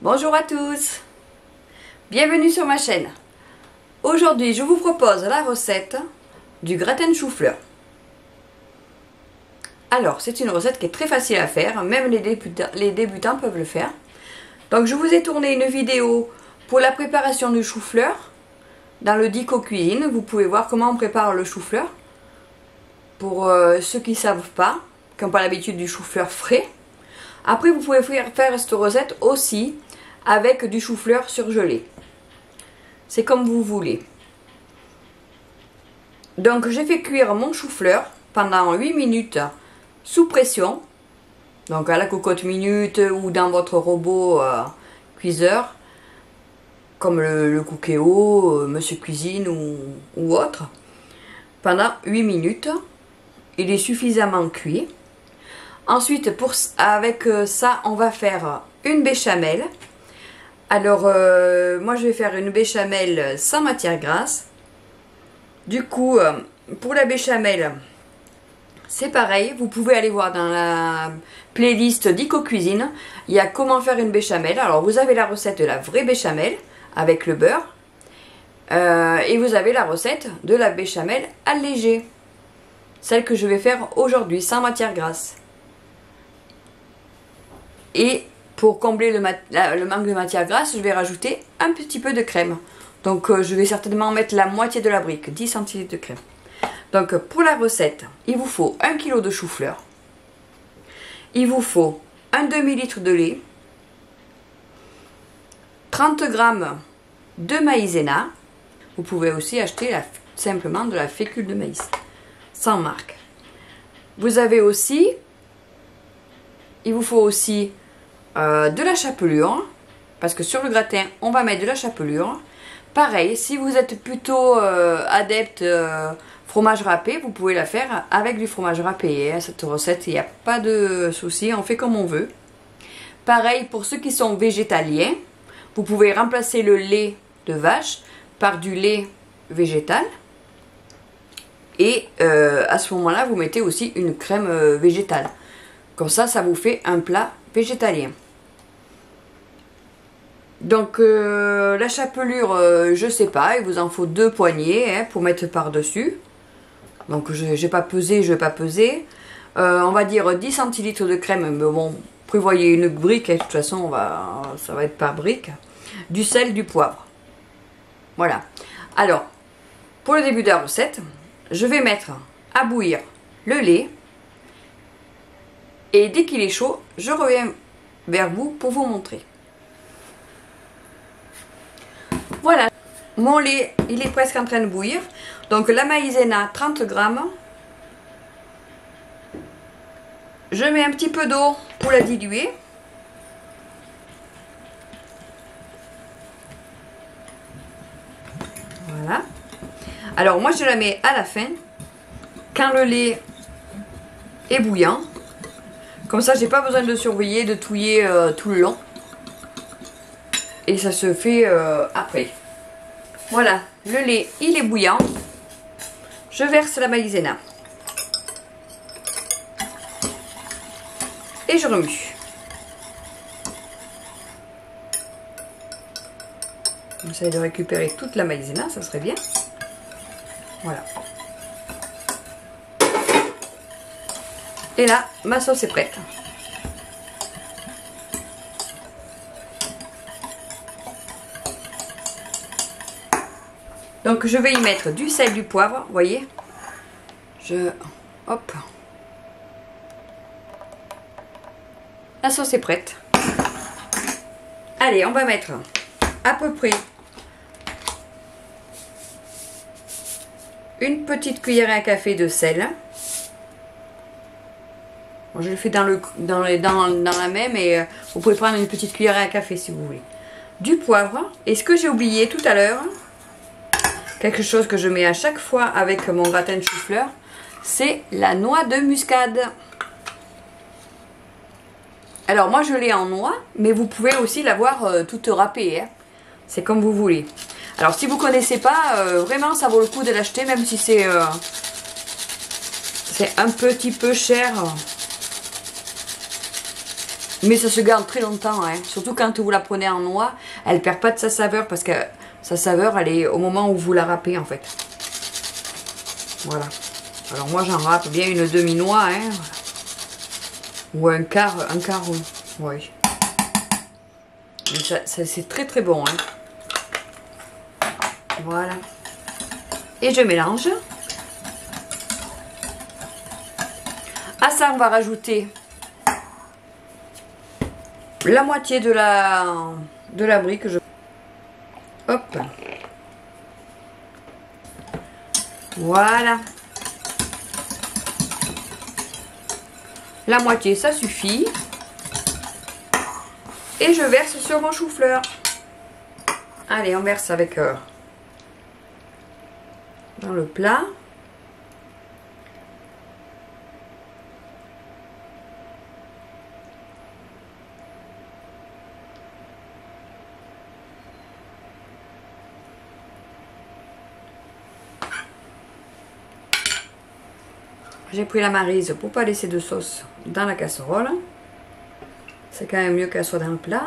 Bonjour à tous, bienvenue sur ma chaîne. Aujourd'hui je vous propose la recette du gratin de chou-fleur. Alors c'est une recette qui est très facile à faire, même les débutants peuvent le faire. Donc je vous ai tourné une vidéo pour la préparation du chou-fleur dans le Dico Cuisine. Vous pouvez voir comment on prépare le chou-fleur. Pour ceux qui ne savent pas, qui n'ont pas l'habitude du chou-fleur frais. Après vous pouvez faire cette recette aussi avec du chou-fleur surgelé. C'est comme vous voulez. Donc j'ai fait cuire mon chou-fleur pendant 8 minutes sous pression. Donc à la cocotte minute ou dans votre robot cuiseur. Comme le Cookéo, Monsieur Cuisine ou autre. Pendant 8 minutes. Il est suffisamment cuit. Ensuite, avec ça, on va faire une béchamel. Alors, moi je vais faire une béchamel sans matière grasse. Du coup, pour la béchamel, c'est pareil. Vous pouvez aller voir dans la playlist Dico Cuisine. Il y a comment faire une béchamel. Alors, vous avez la recette de la vraie béchamel avec le beurre. Et vous avez la recette de la béchamel allégée. Celle que je vais faire aujourd'hui, sans matière grasse. Et pour combler le manque de matière grasse, je vais rajouter un petit peu de crème. Donc je vais certainement mettre la moitié de la brique, 10 cl de crème. Donc pour la recette, il vous faut 1 kg de chou-fleur. Il vous faut un demi-litre de lait. 30 g de maïzena. Vous pouvez aussi acheter simplement de la fécule de maïs. Sans marque. Vous avez aussi, il vous faut aussi de la chapelure, parce que sur le gratin, on va mettre de la chapelure. Pareil, si vous êtes plutôt adepte fromage râpé, vous pouvez la faire avec du fromage râpé. Hein, cette recette, il n'y a pas de souci, on fait comme on veut. Pareil, pour ceux qui sont végétaliens, vous pouvez remplacer le lait de vache par du lait végétal. Et à ce moment-là, vous mettez aussi une crème végétale. Comme ça, ça vous fait un plat végétalien. Donc, la chapelure, je sais pas, il vous en faut 2 poignées hein, pour mettre par-dessus. Donc, je n'ai pas pesé, je vais pas peser. On va dire 10 cl de crème, mais bon, prévoyez une brique, hein, de toute façon, ça va être par brique. Du sel, du poivre. Voilà. Alors, pour le début de la recette, je vais mettre à bouillir le lait et dès qu'il est chaud, je reviens vers vous pour vous montrer. Voilà, mon lait, il est presque en train de bouillir. Donc la maïzena, 30 g. Je mets un petit peu d'eau pour la diluer. Voilà. Alors moi je la mets à la fin, quand le lait est bouillant. Comme ça j'ai pas besoin de surveiller, de touiller tout le long. Et ça se fait après. Voilà, le lait il est bouillant. Je verse la maïzena. Et je remue. J'essaie de récupérer toute la maïzena, ça serait bien. Voilà. Et là, ma sauce est prête. Donc je vais y mettre du sel, du poivre, vous voyez. Hop. La sauce est prête. Allez, on va mettre à peu près une petite cuillère à café de sel. Bon, je le fais dans la même et vous pouvez prendre une petite cuillère à café si vous voulez. Du poivre. Et ce que j'ai oublié tout à l'heure, quelque chose que je mets à chaque fois avec mon gratin de chou-fleur, c'est la noix de muscade. Alors moi je l'ai en noix, mais vous pouvez aussi l'avoir toute râpée. Hein. C'est comme vous voulez. Alors si vous ne connaissez pas, vraiment ça vaut le coup de l'acheter, même si c'est un petit peu cher. Mais ça se garde très longtemps, hein. Surtout quand vous la prenez en noix, elle perd pas de sa saveur parce que sa saveur, elle est au moment où vous la râpez en fait. Voilà. Alors moi j'en râpe bien une demi-noix, hein. Ou un quart, oui. C'est très très bon, hein. Voilà. Et je mélange. À ça, on va rajouter la moitié de la brie que je... Hop. Voilà. La moitié, ça suffit. Et je verse sur mon chou-fleur. Allez, on verse avec dans le plat. J'ai pris la maryse pour pas laisser de sauce dans la casserole. C'est quand même mieux qu'elle soit dans le plat.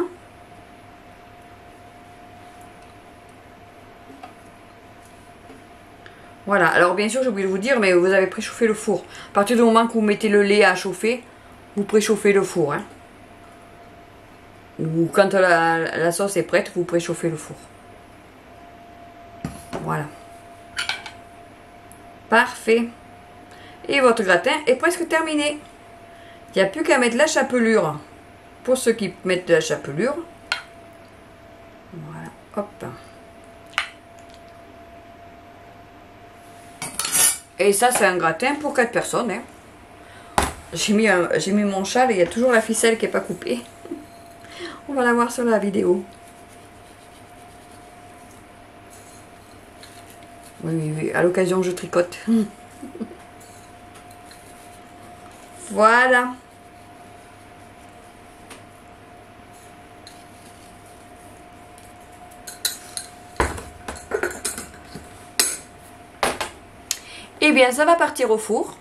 Voilà, alors bien sûr j'ai oublié de vous dire, mais vous avez préchauffé le four. À partir du moment que vous mettez le lait à chauffer, vous préchauffez le four. Hein. Ou quand la sauce est prête, vous préchauffez le four. Voilà. Parfait. Et votre gratin est presque terminé. Il n'y a plus qu'à mettre la chapelure. Pour ceux qui mettent de la chapelure. Voilà, hop. Et ça, c'est un gratin pour 4 personnes. Hein. J'ai mis mon châle et il y a toujours la ficelle qui n'est pas coupée. On va la voir sur la vidéo. Oui, à l'occasion, je tricote. Voilà. Eh bien, ça va partir au four.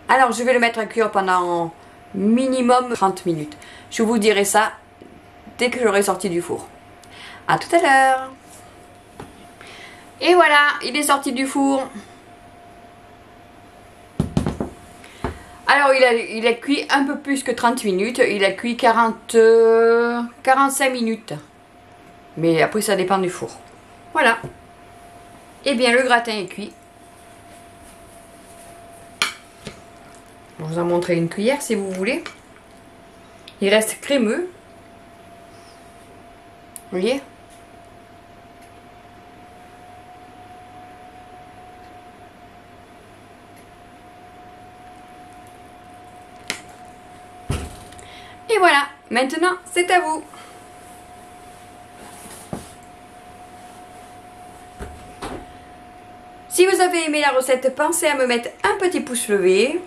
Alors, je vais le mettre à cuire pendant minimum 30 minutes. Je vous dirai ça dès que j'aurai sorti du four. À tout à l'heure. Et voilà, il est sorti du four. Alors, il a cuit un peu plus que 30 minutes. Il a cuit 45 minutes. Mais après, ça dépend du four. Voilà. Eh bien, le gratin est cuit. Je vais vous en montrer une cuillère si vous voulez. Il reste crémeux. Vous voyez? Et voilà, maintenant c'est à vous. Si vous avez aimé la recette, pensez à me mettre un petit pouce levé.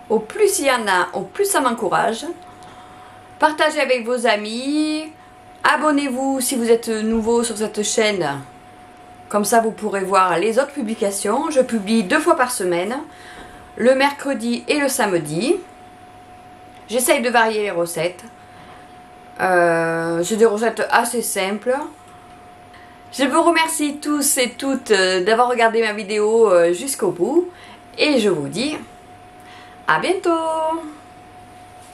Au plus il y en a, au plus ça m'encourage. Partagez avec vos amis. Abonnez-vous si vous êtes nouveau sur cette chaîne. Comme ça vous pourrez voir les autres publications. Je publie 2 fois par semaine. Le mercredi et le samedi. J'essaye de varier les recettes. J'ai des recettes assez simples. Je vous remercie tous et toutes d'avoir regardé ma vidéo jusqu'au bout. Et je vous dis à bientôt!